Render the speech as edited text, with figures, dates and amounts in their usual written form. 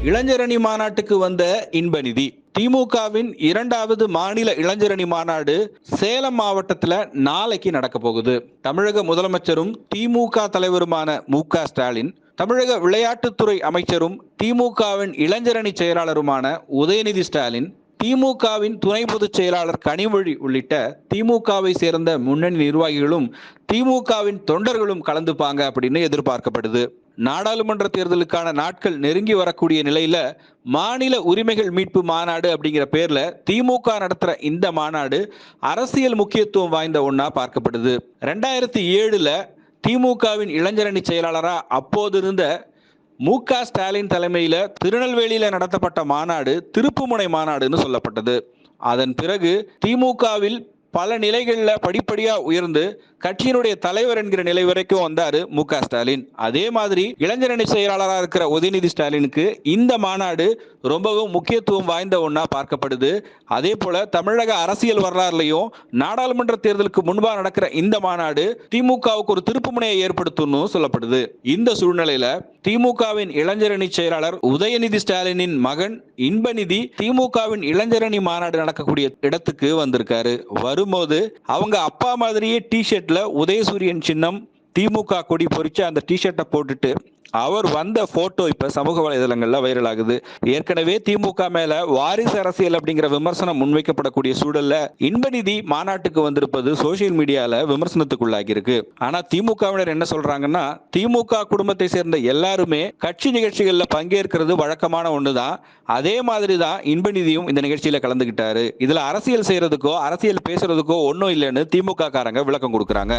இளைஞரணி மாநாட்டுக்கு வந்த இன்பநிதி. திமுகவின் 2வது மாநில இளைஞரணி மாநாடு சேலம் மாவட்டத்தில் நாளைக்கு நடக்க போகுது. தமிழக முதலமைச்சரும் திமுக தலைவருமான மு.க. ஸ்டாலின், தமிழக விளையாட்டுத்துறை அமைச்சரும் திமுகவின் இளைஞரணி செயலாளருமான உதயநிதி ஸ்டாலின், திமுகவின் துணை பொதுச் செயலாளர் கனிமொழி உள்ளிட்ட திமுகவை சேர்ந்த முன்னணி நிர்வாகிகளும் திமுகவின் தொண்டர்களும் கலந்துப்பாங்க அப்படின்னு எதிர்பார்க்கப்படுது. நாடாளுமன்ற தேர்தலுக்கான நாட்கள் நெருங்கி வரக்கூடிய நிலையில மாநில உரிமைகள் மீட்பு மாநாடு அப்படிங்கிற பேர்ல திமுக நடத்துற இந்த மாநாடு அரசியல் முக்கியத்துவம் வாய்ந்த ஒண்ணா பார்க்கப்படுது. 2007 திமுகவின் இளைஞரணி செயலாளரா அப்போது இருந்த மு.க. ஸ்டாலின் தலைமையில திருநெல்வேலியில நடத்தப்பட்ட மாநாடு திருப்புமுனை மாநாடுன்னு சொல்லப்பட்டது. அதன் பிறகு திமுகவில் பல நிலைகளில் படிப்படியா உயர்ந்து கட்சியினுடைய தலைவர் என்கிற நிலை வரைக்கும் வந்தாரு மு.க. ஸ்டாலின். அதே மாதிரி இளைஞரணி செயலாளராக இருக்கிற உதயநிதி ஸ்டாலினுக்கு இந்த மாநாடு ரொம்பவும் முக்கியத்துவம் வாய்ந்த ஒண்ணா பார்க்கப்படுது. அதே போல தமிழக அரசியல் வரலாறுலையும் நாடாளுமன்ற தேர்தலுக்கு முன்பாக நடக்கிற இந்த மாநாடு திமுகவுக்கு ஒரு திருப்புமுனையை ஏற்படுத்தும் சொல்லப்படுது. இந்த சூழ்நிலையில திமுகவின் இளைஞரணி செயலாளர் உதயநிதி ஸ்டாலினின் மகன் இன்பநிதி திமுகவின் இளைஞரணி மாநாடு நடக்கக்கூடிய இடத்துக்கு வந்திருக்காரு. வரும்போது அவங்க அப்பா மாதிரியே டி-ஷர்ட்ல உதயசூரியன் சின்னம் திமுக கொடி பொறிச்ச அந்த டி-ஷர்ட்டை போட்டுட்டு அவர் வந்த போட்டோ இப்ப சமூக வலைதளங்கள்ல வைரல் ஆகுது. ஏற்கனவே திமுக மேல வாரிசு அரசியல் அப்படிங்கிற விமர்சனம் முன்வைக்கப்படக்கூடிய சூழல்ல இன்பநிதி மாநாட்டுக்கு வந்திருப்பது சோசியல் மீடியால விமர்சனத்துக்குள்ளாகி இருக்கு. ஆனா திமுகவினர் என்ன சொல்றாங்கன்னா, திமுக குடும்பத்தை சேர்ந்த எல்லாருமே கட்சி நிகழ்ச்சிகள்ல பங்கேற்கிறது வழக்கமான ஒண்ணுதான். அதே மாதிரிதான் இன்பநிதியும் இந்த நிகழ்ச்சியில கலந்துகிட்டாரு. இதுல அரசியல் செய்யறதுக்கோ அரசியல் பேசுறதுக்கோ ஒன்னும் இல்லைன்னு திமுக காரங்க விளக்கம் கொடுக்கறாங்க.